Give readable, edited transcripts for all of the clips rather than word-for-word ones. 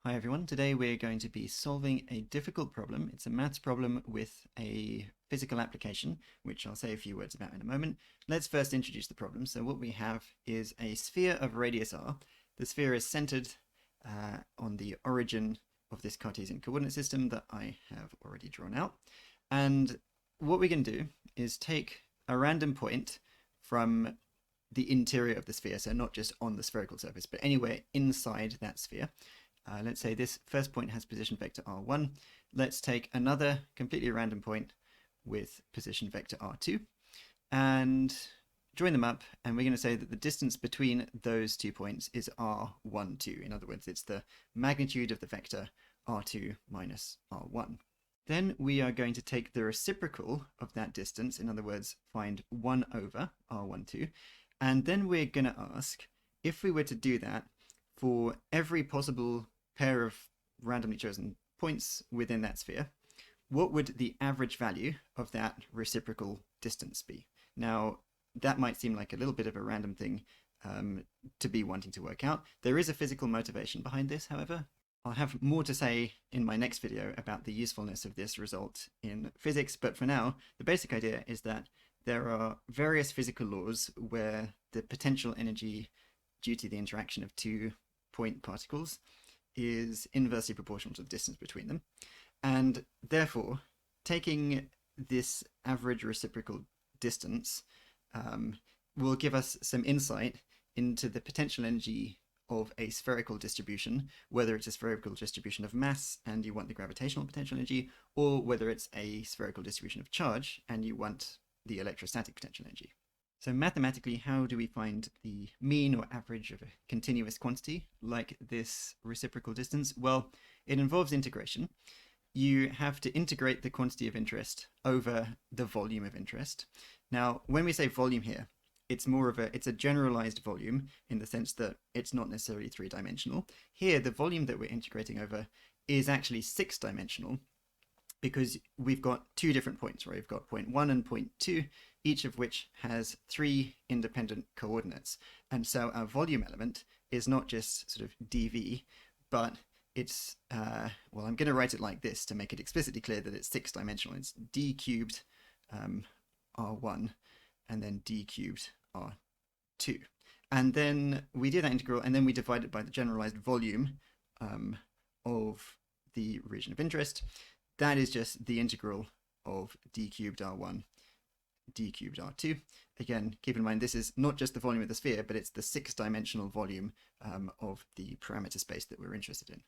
Hi everyone, today we're going to be solving a difficult problem. It's a maths problem with a physical application, which I'll say a few words about in a moment. Let's first introduce the problem. So what we have is a sphere of radius r. The sphere is centered on the origin of this Cartesian coordinate system that I have already drawn out. And what we can do is take a random point from the interior of the sphere, so not just on the spherical surface, but anywhere inside that sphere. Let's say this first point has position vector r1. Let's take another completely random point with position vector r2 and join them up, and we're going to say that the distance between those 2 points is r12. In other words, it's the magnitude of the vector r2 minus r1. Then we are going to take the reciprocal of that distance, in other words, find 1 over r12, and then we're going to ask, if we were to do that for every possible pair of randomly chosen points within that sphere, what would the average value of that reciprocal distance be? Now, that might seem like a little bit of a random thing to be wanting to work out. There is a physical motivation behind this, however. I'll have more to say in my next video about the usefulness of this result in physics, but for now, the basic idea is that there are various physical laws where the potential energy due to the interaction of 2 point particles is inversely proportional to the distance between them. And therefore, taking this average reciprocal distance will give us some insight into the potential energy of a spherical distribution, whether it's a spherical distribution of mass and you want the gravitational potential energy, or whether it's a spherical distribution of charge and you want the electrostatic potential energy. So mathematically, how do we find the mean or average of a continuous quantity like this reciprocal distance? Well, it involves integration. You have to integrate the quantity of interest over the volume of interest. Now, when we say volume here, it's a generalized volume in the sense that it's not necessarily 3-dimensional. Here, the volume that we're integrating over is actually 6-dimensional, because we've got 2 different points, right? We've got point 1 and point 2, each of which has 3 independent coordinates. And so our volume element is not just sort of dv, but it's, well, I'm going to write it like this to make it explicitly clear that it's 6-dimensional. It's d cubed r1 and then d cubed r2. And then we do that integral, and then we divide it by the generalized volume of the region of interest. That is just the integral of d cubed r1, d cubed r2. Again, keep in mind this is not just the volume of the sphere, but it's the 6-dimensional volume of the parameter space that we're interested in.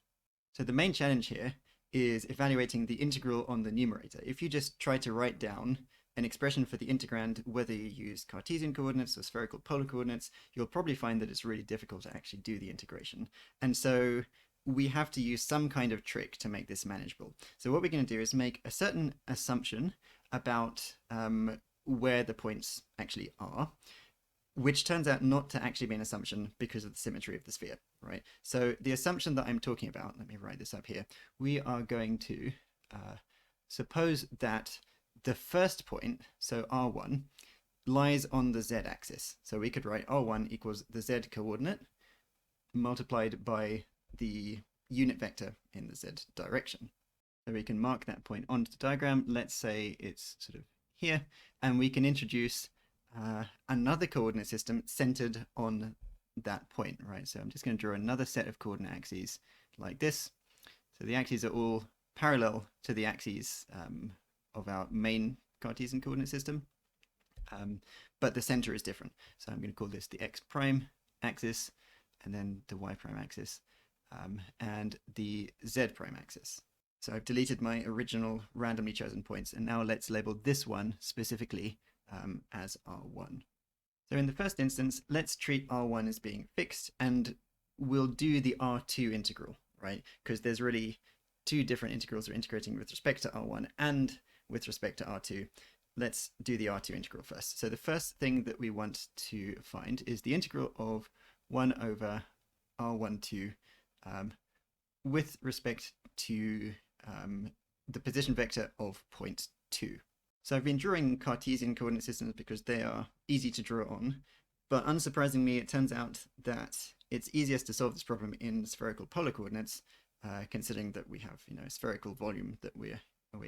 So the main challenge here is evaluating the integral on the numerator. If you just try to write down an expression for the integrand, whether you use Cartesian coordinates or spherical polar coordinates, you'll probably find that it's really difficult to actually do the integration. And so we have to use some kind of trick to make this manageable. So what we're going to do is make a certain assumption about where the points actually are, which turns out not to actually be an assumption because of the symmetry of the sphere, right? So the assumption that I'm talking about, let me write this up here, we are going to suppose that the first point, so r1, lies on the z-axis. So we could write r1 equals the z coordinate multiplied by the unit vector in the z direction. So we can mark that point onto the diagram. Let's say it's sort of here, and we can introduce another coordinate system centered on that point, right? So I'm just going to draw another set of coordinate axes like this. So the axes are all parallel to the axes of our main Cartesian coordinate system, but the center is different. So I'm going to call this the x prime axis, and then the y prime axis, and the z prime axis. So I've deleted my original randomly chosen points, and now let's label this one specifically as r1. So in the first instance, let's treat r1 as being fixed, and we'll do the r2 integral, right? Because there's really 2 different integrals we're integrating with respect to r1 and with respect to r2. Let's do the r2 integral first. So the first thing that we want to find is the integral of 1 over r12 with respect to the position vector of point 2. So I've been drawing Cartesian coordinate systems because they are easy to draw on, but unsurprisingly, it turns out that it's easiest to solve this problem in spherical polar coordinates considering that we have a spherical volume that we're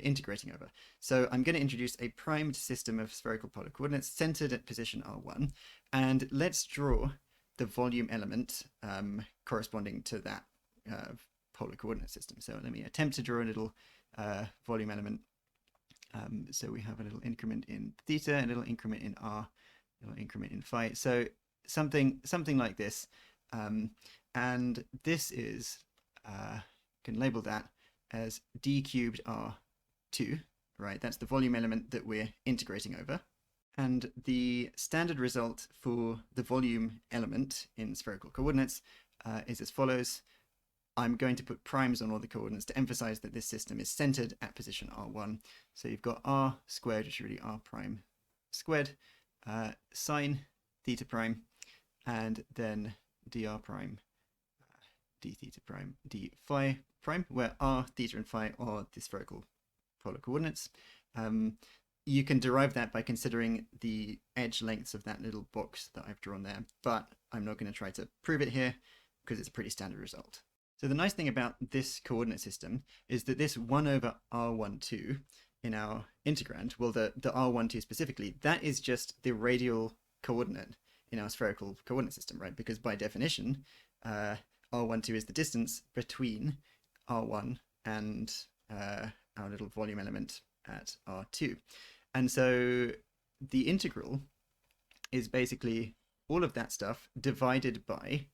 integrating over. So I'm going to introduce a primed system of spherical polar coordinates centered at position R1, and let's draw the volume element corresponding to that polar coordinate system. So let me attempt to draw a little volume element. So we have a little increment in theta, a little increment in r, a little increment in phi. So something like this, and this is can label that as d cubed r2, right? That's the volume element that we're integrating over. And the standard result for the volume element in spherical coordinates is as follows. I'm going to put primes on all the coordinates to emphasize that this system is centered at position r1. So you've got r squared, which is really r prime squared, sine theta prime, and then dr prime, d theta prime, d phi prime, where r, theta, and phi are the spherical polar coordinates. You can derive that by considering the edge lengths of that little box that I've drawn there, but I'm not going to try to prove it here because it's a pretty standard result. So the nice thing about this coordinate system is that this 1 over r12 in our integrand, well, the r12 specifically, that is just the radial coordinate in our spherical coordinate system, right? Because by definition, r12 is the distance between r1 and our little volume element at r2. And so the integral is basically all of that stuff divided by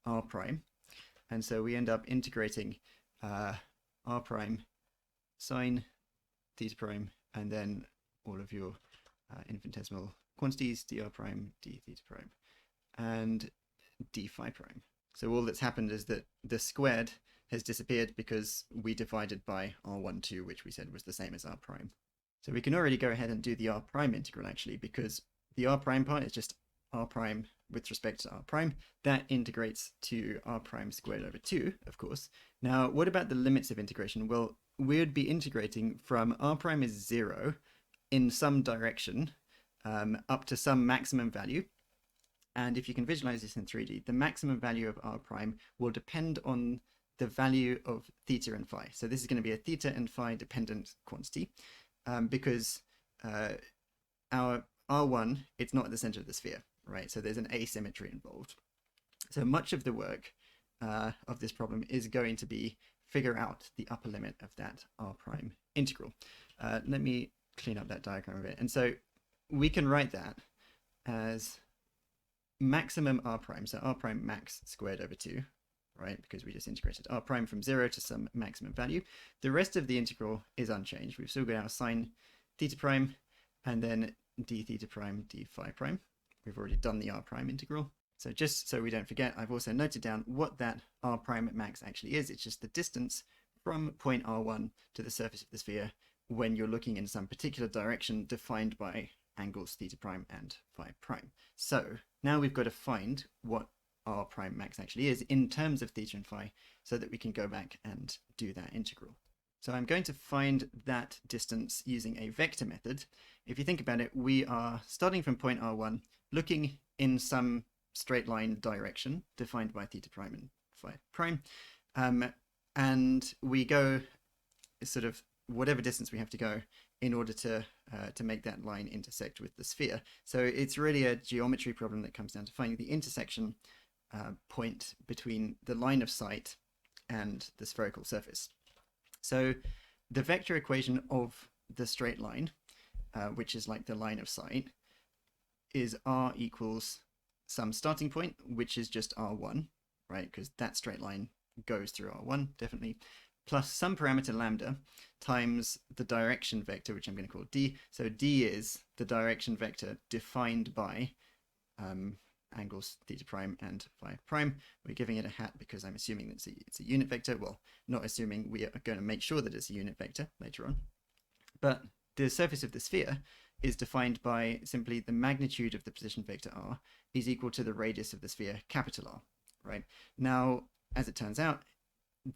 r prime. And so we end up integrating r prime sine theta prime, and then all of your infinitesimal quantities, dr prime, d theta prime, and d phi prime. So all that's happened is that the squared has disappeared because we divided by r12, which we said was the same as r prime. So we can already go ahead and do the r prime integral, actually, because the r prime part is just r prime with respect to r prime. That integrates to r prime squared over 2, of course. Now, what about the limits of integration? Well, we would be integrating from r prime is 0 in some direction up to some maximum value. And if you can visualize this in 3D, the maximum value of r prime will depend on the value of theta and phi. So this is going to be a theta and phi dependent quantity because our r1, it's not at the center of the sphere, right? So there's an asymmetry involved. So much of the work of this problem is going to be figure out the upper limit of that r prime integral. Let me clean up that diagram a bit. And so we can write that as maximum r prime, so r prime max squared over 2, right? Because we just integrated r prime from 0 to some maximum value. The rest of the integral is unchanged. We've still got our sine theta prime and then d theta prime, d phi prime. We've already done the r prime integral. So just so we don't forget, I've also noted down what that r prime max actually is. It's just the distance from point r1 to the surface of the sphere when you're looking in some particular direction defined by angles theta prime and phi prime. So now we've got to find what r prime max actually is in terms of theta and phi so that we can go back and do that integral. So I'm going to find that distance using a vector method. If you think about it, we are starting from point r1, looking in some straight line direction defined by theta prime and phi prime, and we go sort of whatever distance we have to go in order to make that line intersect with the sphere. So it's really a geometry problem that comes down to finding the intersection point between the line of sight and the spherical surface. So the vector equation of the straight line, which is like the line of sight, is r equals some starting point, which is just r1, right? Because that straight line goes through r1, definitely, plus some parameter lambda times the direction vector, which I'm going to call d. So d is the direction vector defined by angles theta prime and phi prime. We're giving it a hat because I'm assuming that it's a unit vector. Well, not assuming, we are going to make sure that it's a unit vector later on. But the surface of the sphere is defined by simply the magnitude of the position vector r is equal to the radius of the sphere, capital R, right? Now, as it turns out,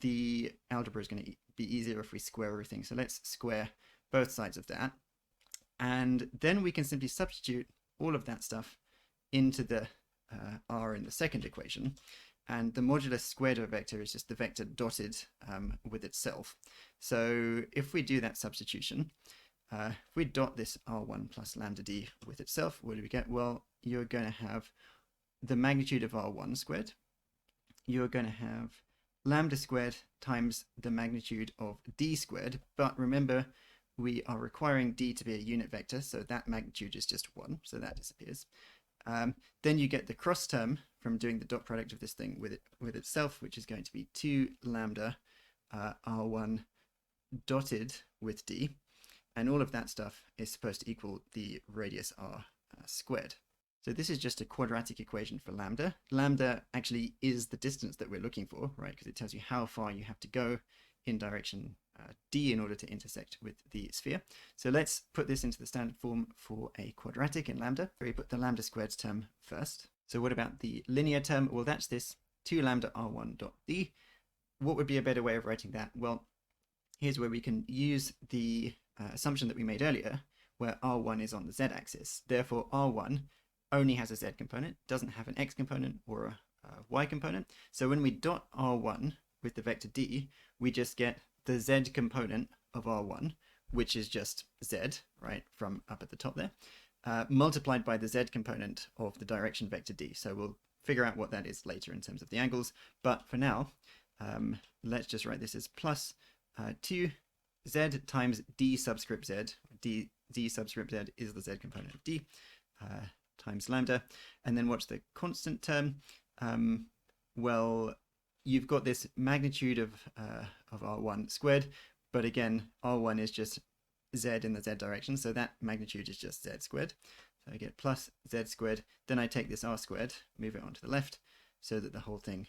the algebra is going to be easier if we square everything. So let's square both sides of that. And then we can simply substitute all of that stuff into the r in the second equation. and the modulus squared of a vector is just the vector dotted with itself. So if we do that substitution, if we dot this r1 plus lambda d with itself, what do we get? Well, you're going to have the magnitude of r1 squared. You're going to have lambda squared times the magnitude of d squared. But remember, we are requiring d to be a unit vector, so that magnitude is just 1, so that disappears. Then you get the cross term from doing the dot product of this thing with itself, which is going to be 2 lambda r1 dotted with d. And all of that stuff is supposed to equal the radius r squared. So this is just a quadratic equation for lambda. Lambda actually is the distance that we're looking for, right? Because it tells you how far you have to go in direction d in order to intersect with the sphere. So let's put this into the standard form for a quadratic in lambda. We put the lambda squared term first. So what about the linear term? Well, that's this 2 lambda r1 dot d. What would be a better way of writing that? Well, here's where we can use the assumption that we made earlier, where r1 is on the z-axis. Therefore, r1 only has a z component, doesn't have an x component or a y component. So when we dot r1 with the vector d, we just get the z component of r1, which is just z, right, from up at the top there, multiplied by the z component of the direction vector d. So we'll figure out what that is later in terms of the angles. But for now, let's just write this as plus 2z times d subscript z. D subscript z is the z component of d, times lambda. And then what's the constant term? Well, you've got this magnitude of r1 squared, but again, r1 is just z in the z direction, so that magnitude is just z squared. So I get plus z squared, then I take this r squared, move it onto the left, so that the whole thing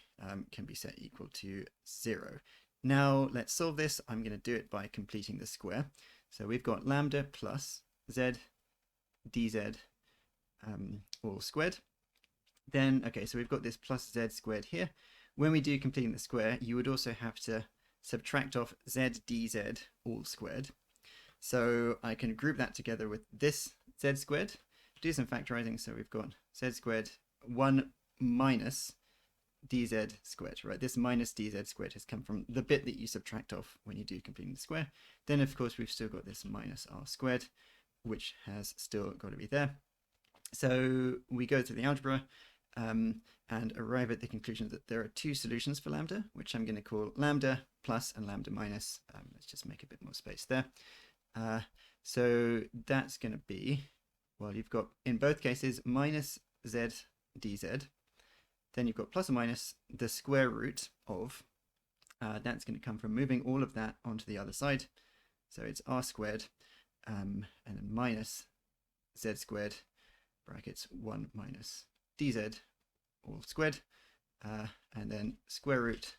can be set equal to 0. Now let's solve this. I'm going to do it by completing the square. So we've got lambda plus z dz all squared. Then, okay, so we've got this plus z squared here. When we do completing the square, you would also have to subtract off z dz all squared. So I can group that together with this z squared, do some factorizing. So we've got z squared 1 minus dz squared, right? This minus dz squared has come from the bit that you subtract off when you do completing the square. Then, of course, we've still got this minus r squared, which has still got to be there. So we go to the algebra and arrive at the conclusion that there are 2 solutions for lambda, which I'm going to call lambda plus and lambda minus. Let's just make a bit more space there. So that's going to be, well, you've got in both cases minus z dz. Then you've got plus or minus the square root of, that's going to come from moving all of that onto the other side. So it's r squared and then minus z squared brackets 1 minus dz all squared, and then square root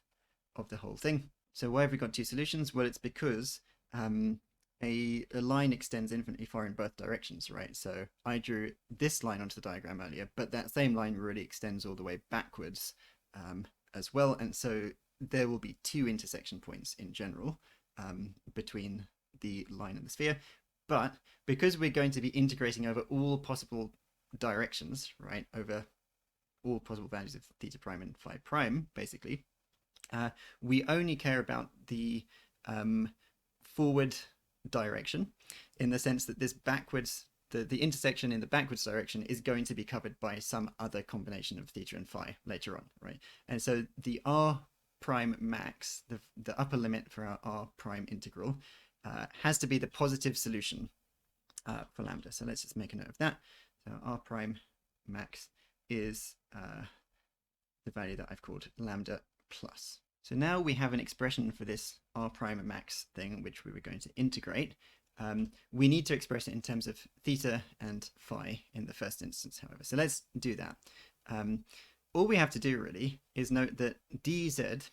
of the whole thing. So why have we got 2 solutions? Well, it's because a line extends infinitely far in both directions, right? So I drew this line onto the diagram earlier, but that same line really extends all the way backwards as well. And so there will be 2 intersection points in general between the line and the sphere. But because we're going to be integrating over all possible directions, right, over all possible values of theta prime and phi prime, basically, we only care about the forward direction, in the sense that this backwards, the intersection in the backwards direction is going to be covered by some other combination of theta and phi later on, right? And so the r prime max, the upper limit for our r prime integral, has to be the positive solution for lambda. So let's just make a note of that. So r prime max is the value that I've called lambda plus. So now we have an expression for this r prime max thing, which we were going to integrate. We need to express it in terms of theta and phi in the first instance, however. So let's do that. All we have to do really is note that dz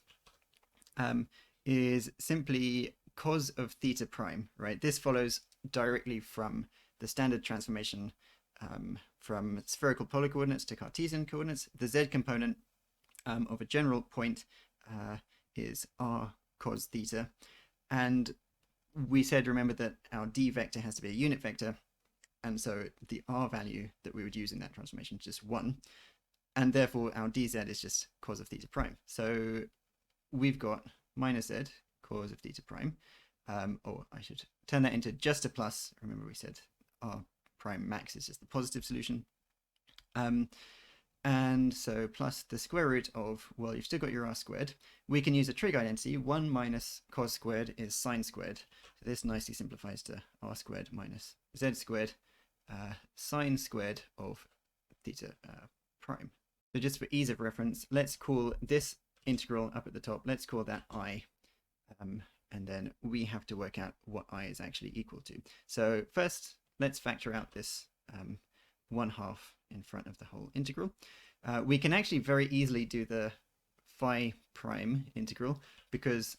is simply cos of theta prime, right? This follows directly from the standard transformation from spherical polar coordinates to Cartesian coordinates. The z component of a general point is r cos theta, and we said, remember, that our d vector has to be a unit vector, and so the r value that we would use in that transformation is just 1. and therefore our dz is just cos of theta prime. So we've got minus z cos of theta prime, or I should turn that into just a plus. Remember we said r prime max is just the positive solution. And so plus the square root of, well, you've still got your r squared. We can use a trig identity. 1 minus cos squared is sine squared. So this nicely simplifies to r squared minus z squared, sine squared of theta prime. So just for ease of reference, let's call this integral up at the top, let's call that I. And then we have to work out what I is actually equal to. So first, let's factor out this 1/2 in front of the whole integral. We can actually very easily do the phi prime integral because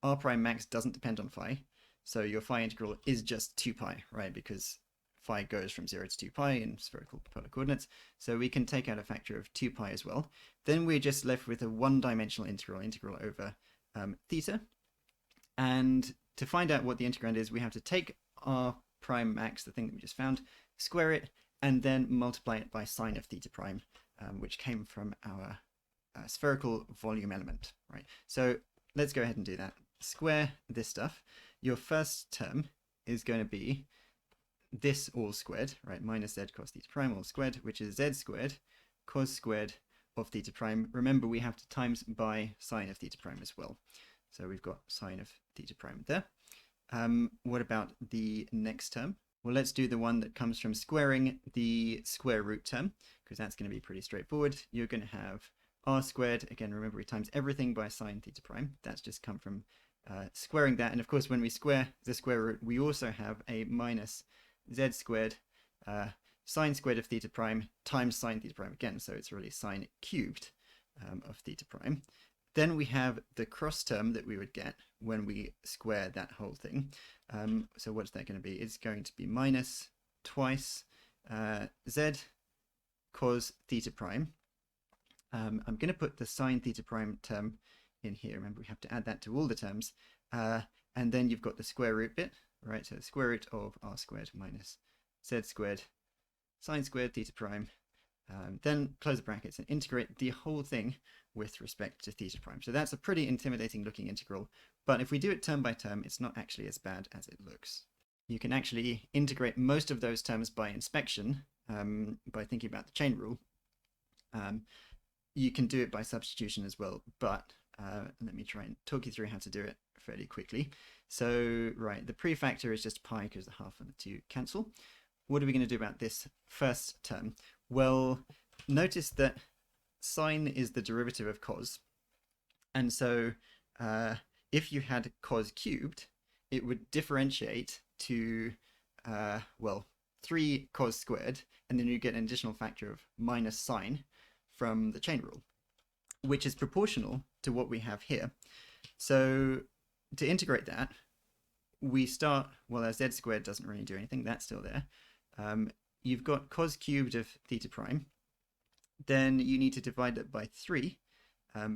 r prime max doesn't depend on phi. So your phi integral is just 2 pi, right? Because phi goes from 0 to 2 pi in spherical polar coordinates. So we can take out a factor of 2 pi as well. Then we're just left with a one-dimensional integral over theta. And to find out what the integrand is, we have to take r prime max, the thing that we just found, square it, and then multiply it by sine of theta prime, which came from our spherical volume element, right? So let's go ahead and do that. Square this stuff. Your first term is going to be this all squared, right? Minus z cos theta prime all squared, which is z squared cos squared of theta prime. Remember, we have to times by sine of theta prime as well. So we've got sine of theta prime there. What about the next term? Well, let's do the one that comes from squaring the square root term, because that's going to be pretty straightforward. You're going to have r squared. Again, remember we times everything by sine theta prime. That's just come from squaring that. And of course, when we square the square root, we also have a minus z squared sine squared of theta prime times sine theta prime again. So it's really sine cubed of theta prime. Then we have the cross term that we would get when we square that whole thing. So what's that going to be? It's going to be minus twice z cos theta prime. I'm going to put the sine theta prime term in here. Remember, we have to add that to all the terms. And then you've got the square root bit, right? So the square root of r squared minus z squared sine squared theta prime. Then close the brackets and integrate the whole thing with respect to theta prime. So that's a pretty intimidating looking integral, but if we do it term by term, it's not actually as bad as it looks. You can actually integrate most of those terms by inspection, by thinking about the chain rule. You can do it by substitution as well, but let me try and talk you through how to do it fairly quickly. So, right, the prefactor is just pi because the half and the 2 cancel. What are we going to do about this first term? Well, notice that sine is the derivative of cos. And so if you had cos cubed, it would differentiate to, well, 3 cos squared, and then you get an additional factor of minus sine from the chain rule, which is proportional to what we have here. So to integrate that, we start, well, as z squared doesn't really do anything, that's still there. You've got cos cubed of theta prime. Then you need to divide that by 3,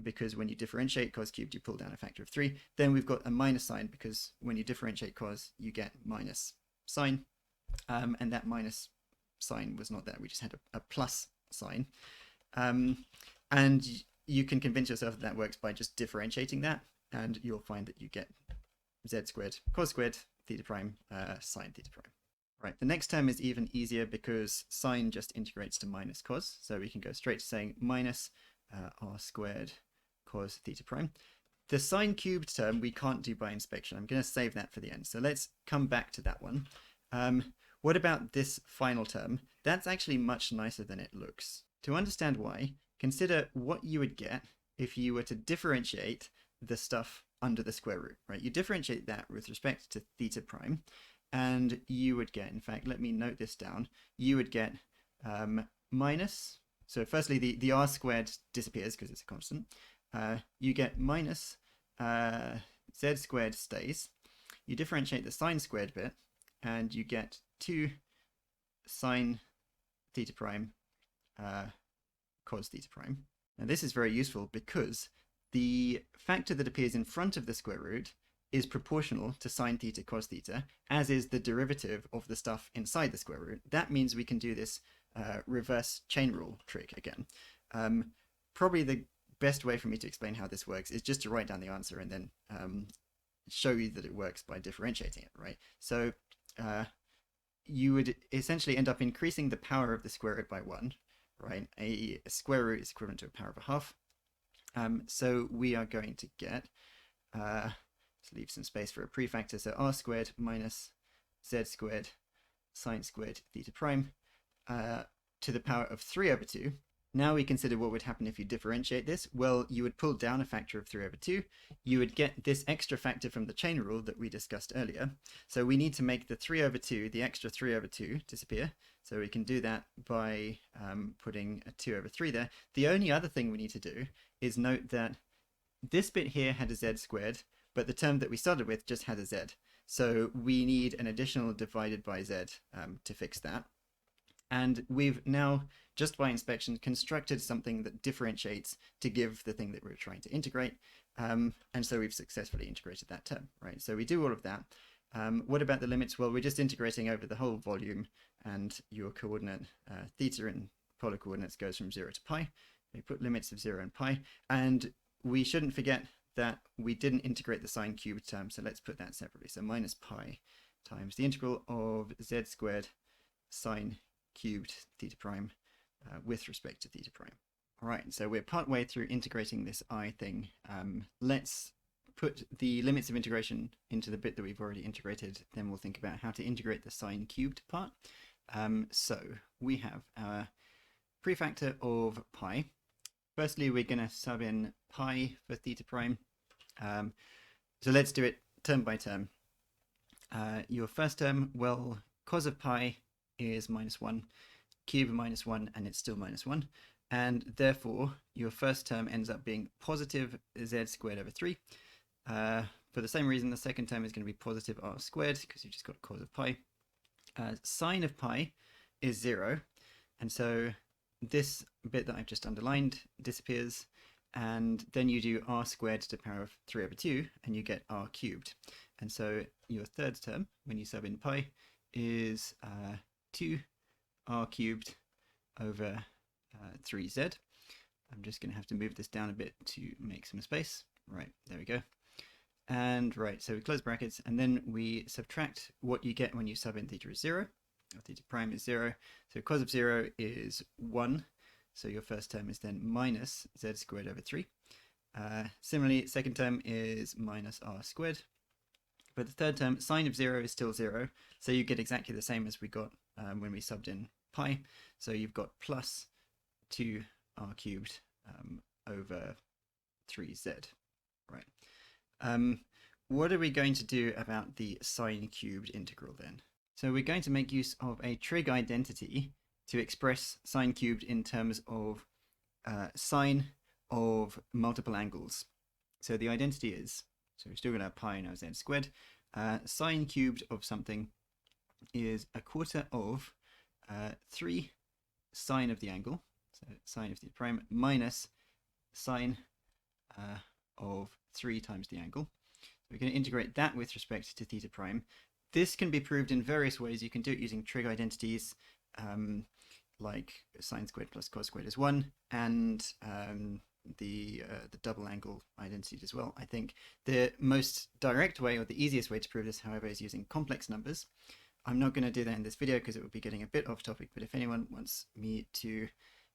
because when you differentiate cos cubed, you pull down a factor of 3. Then we've got a minus sign, because when you differentiate cos, you get minus sine. And that minus sign was not there. We just had a plus sign. And you can convince yourself that that works by just differentiating that, and you'll find that you get z squared cos squared theta prime sine theta prime. Right, the next term is even easier because sine just integrates to minus cos, so we can go straight to saying minus r squared cos theta prime. The sine cubed term we can't do by inspection. I'm going to save that for the end, so let's come back to that one. What about this final term? That's actually much nicer than it looks. To understand why, consider what you would get if you were to differentiate the stuff under the square root, right? You differentiate that with respect to theta prime, and you would get, in fact, let me note this down, you would get minus, so firstly the r squared disappears because it's a constant, you get minus z squared stays, you differentiate the sine squared bit, and you get 2 sine theta prime cos theta prime. Now this is very useful because the factor that appears in front of the square root is proportional to sine theta cos theta, as is the derivative of the stuff inside the square root. That means we can do this reverse chain rule trick again. Probably the best way for me to explain how this works is just to write down the answer and then show you that it works by differentiating it, right? So you would essentially end up increasing the power of the square root by 1, right? A square root is equivalent to a power of a half. So we are going to get, let's leave some space for a prefactor, so r squared minus z squared sine squared theta prime to the power of 3 over 2. Now we consider what would happen if you differentiate this. Well, you would pull down a factor of 3 over 2. You would get this extra factor from the chain rule that we discussed earlier. So we need to make the 3 over 2, the extra 3 over 2, disappear. So we can do that by putting a 2 over 3 there. The only other thing we need to do is note that this bit here had a z squared, but the term that we started with just had a z. So we need an additional divided by z to fix that. And we've now, just by inspection, constructed something that differentiates to give the thing that we're trying to integrate. And so we've successfully integrated that term, right? So we do all of that. What about the limits? Well, we're just integrating over the whole volume, and your coordinate theta in polar coordinates goes from 0 to pi. We put limits of 0 and pi. And we shouldn't forget that we didn't integrate the sine cubed term, so let's put that separately. So minus pi times the integral of z squared sine cubed theta prime with respect to theta prime. All right, so we're part way through integrating this I thing. Let's put the limits of integration into the bit that we've already integrated. Then we'll think about how to integrate the sine cubed part. So we have our prefactor of pi. Firstly, we're going to sub in pi for theta prime. So let's do it term by term. Your first term, well, cos of pi is minus 1, cube of minus 1, and it's still minus 1. And therefore, your first term ends up being positive z squared over 3. For the same reason, the second term is going to be positive r squared, because you just got cos of pi. Sine of pi is 0. And so this bit that I've just underlined disappears. And then you do r squared to the power of 3 over 2, and you get r cubed. And so your third term, when you sub in pi, is 2 r cubed over 3z. I'm just going to have to move this down a bit to make some space. Right, there we go. And right, so we close brackets, and then we subtract what you get when you sub in theta is 0. Or theta prime is 0. So cos of 0 is 1. So your first term is then minus z squared over 3. Similarly, second term is minus r squared. But the third term, sine of 0 is still 0. So you get exactly the same as we got when we subbed in pi. So you've got plus 2r cubed over 3z. Right. What are we going to do about the sine cubed integral then? So we're going to make use of a trig identity to express sine cubed in terms of sine of multiple angles. So the identity is, so we're still going to have pi now z squared. Sine cubed of something is a quarter of 3 sine of the angle, so sine of theta prime, minus sine of 3 times the angle. So we're going to integrate that with respect to theta prime. This can be proved in various ways. You can do it using trig identities, like sine squared plus cos squared is 1, and the double angle identity as well. I think the most direct way, or the easiest way to prove this, however, is using complex numbers. I'm not going to do that in this video because it would be getting a bit off topic, but if anyone wants me to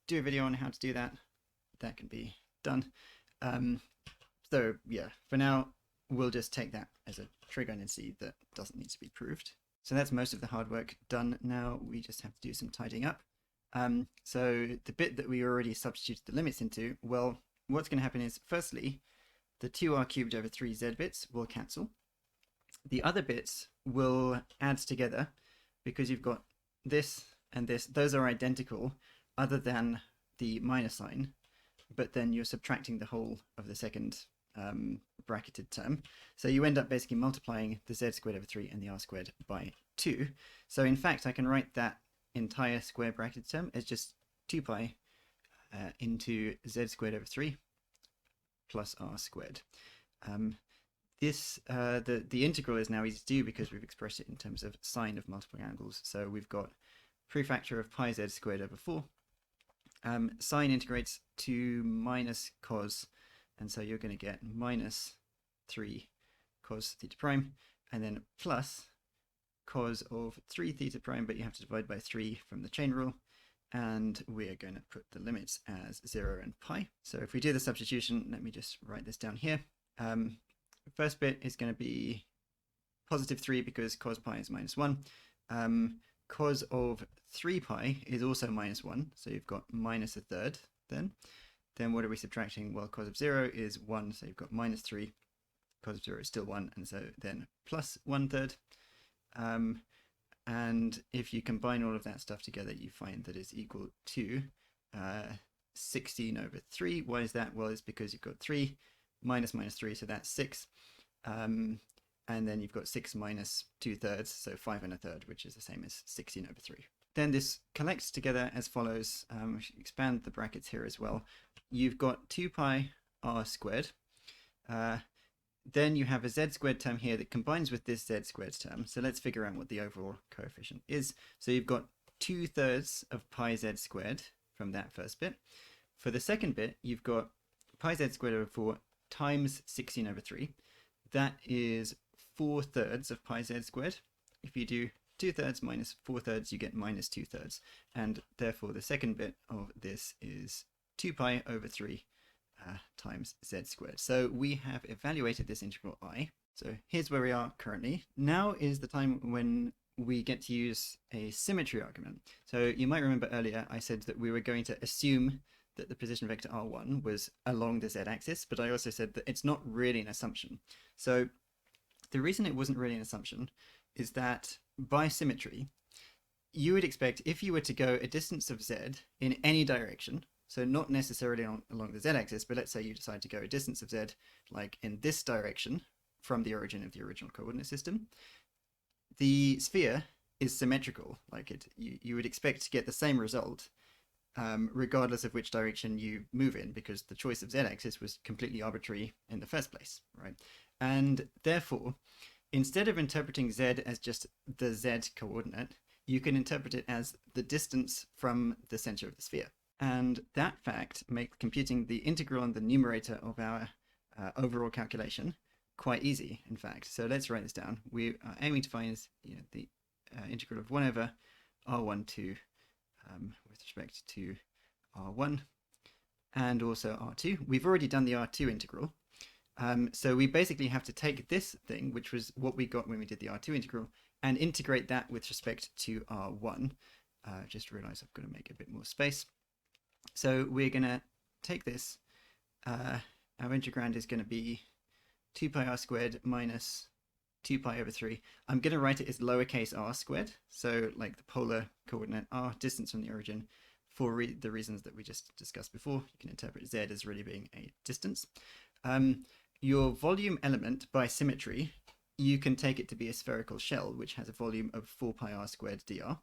do a video on how to do that, that can be done. So yeah, for now, we'll just take that as a trig identity that doesn't need to be proved. So that's most of the hard work done. Now we just have to do some tidying up. So the bit that we already substituted the limits into, well, what's going to happen is, firstly, the 2r cubed over 3z bits will cancel. The other bits will add together because you've got this and this. Those are identical other than the minus sign, but then you're subtracting the whole of the second bracketed term. So you end up basically multiplying the z squared over 3 and the r squared by 2. So in fact, I can write that entire square bracketed term as just 2 pi into z squared over 3 plus r squared. The integral is now easy to do because we've expressed it in terms of sine of multiple angles. So we've got prefactor of pi z squared over 4. Sine integrates to minus cos, and so you're going to get minus 3 cos theta prime, and then plus cos of 3 theta prime, but you have to divide by 3 from the chain rule, and we're going to put the limits as 0 and pi. So if we do the substitution, let me just write this down here. First bit is going to be positive 3 because cos pi is minus 1. Cos of 3 pi is also minus 1, so you've got minus a third then. Then what are we subtracting? Well, cos of 0 is 1, so you've got minus 3. Cos of 0 is still 1, and so then plus 1/3. And if you combine all of that stuff together, you find that it's equal to 16 over 3. Why is that? Well, it's because you've got 3 minus minus 3, so that's 6. And then you've got 6 minus 2/3, so 5 1/3, which is the same as 16 over 3. Then this collects together as follows. We should expand the brackets here as well. You've got 2 pi r squared. Then you have a z squared term here that combines with this z squared term. So let's figure out what the overall coefficient is. So you've got 2/3 of pi z squared from that first bit. For the second bit, you've got pi z squared over 4 times 16 over 3. That is 4/3 of pi z squared. If you do 2/3 minus 4/3, you get minus 2/3. And therefore, the second bit of this is 2 pi over 3 times z squared. So we have evaluated this integral I. So here's where we are currently. Now is the time when we get to use a symmetry argument. So you might remember earlier I said that we were going to assume that the position vector r1 was along the z-axis, but I also said that it's not really an assumption. So the reason it wasn't really an assumption is that by symmetry, you would expect if you were to go a distance of z in any direction, so not necessarily along the z-axis, but let's say you decide to go a distance of z like in this direction from the origin of the original coordinate system, the sphere is symmetrical. Like you would expect to get the same result regardless of which direction you move in, because the choice of z-axis was completely arbitrary in the first place, right? And therefore, instead of interpreting z as just the z coordinate, you can interpret it as the distance from the center of the sphere. And that fact makes computing the integral and the numerator of our overall calculation quite easy, in fact. So let's write this down. We are aiming to find the integral of 1 over r12 with respect to r1 and also r2. We've already done the r2 integral. So we basically have to take this thing, which was what we got when we did the r2 integral, and integrate that with respect to r1. Just realize I've got to make a bit more space. So we're going to take this. Our integrand is going to be 2 pi r squared minus 2 pi over 3. I'm going to write it as lowercase r squared. So like the polar coordinate r, distance from the origin. For the reasons that we just discussed before, you can interpret z as really being a distance. Your volume element, by symmetry, you can take it to be a spherical shell, which has a volume of 4 pi r squared dr.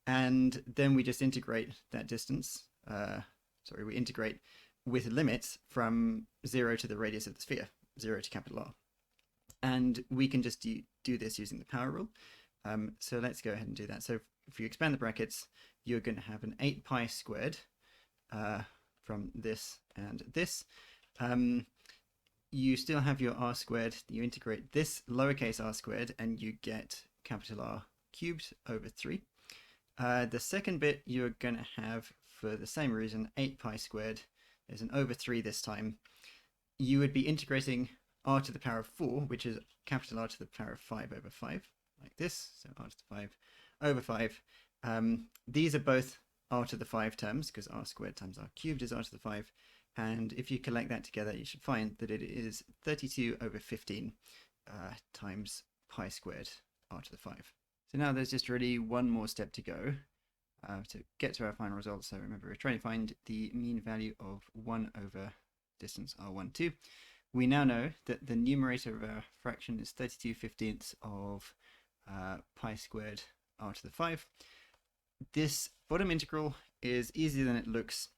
And then we just integrate that distance. We integrate with limits from 0 to the radius of the sphere, 0 to capital R. And we can just do this using the power rule. So let's go ahead and do that. So if you expand the brackets, you're going to have an 8 pi squared from this and this. You still have your r squared. You integrate this lowercase r squared and you get capital R cubed over 3. The second bit you're going to have, for the same reason, 8 pi squared. There's an over 3 this time. You would be integrating r to the power of 4, which is capital R to the power of 5 over 5, like this. So r to the 5 over 5. These are both r to the 5 terms, because r squared times r cubed is r to the 5. And if you collect that together, you should find that it is 32 over 15 times pi squared r to the 5. So now there's just really one more step to go to get to our final result. So remember, we're trying to find the mean value of 1 over distance r12. We now know that the numerator of our fraction is 32/15 of pi squared r to the 5. This bottom integral is easier than it looks,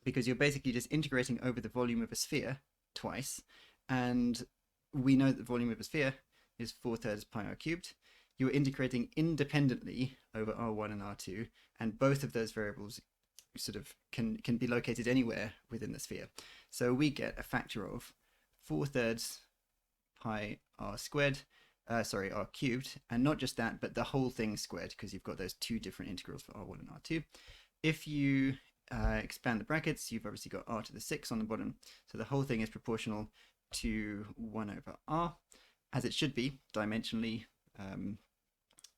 because you're basically just integrating over the volume of a sphere twice, and we know that the volume of a sphere is 4/3 pi r cubed. you're integrating independently over R1 and R2, and both of those variables sort of can be located anywhere within the sphere. So we get a factor of 4/3 pi r squared, r cubed, and not just that, but the whole thing squared, because you've got those two different integrals for R1 and R2. If you expand the brackets, you've obviously got r to the 6 on the bottom, so the whole thing is proportional to 1 over r, as it should be, dimensionally,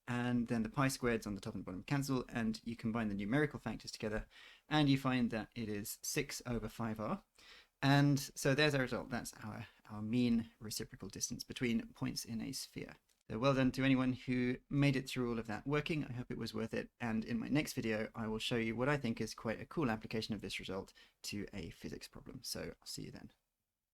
and then the pi squareds on the top and bottom cancel, and you combine the numerical factors together, and you find that it is 6 over 5r. And so there's our result. That's our mean reciprocal distance between points in a sphere. So well done to anyone who made it through all of that working. I hope it was worth it. And in my next video, I will show you what I think is quite a cool application of this result to a physics problem. So I'll see you then.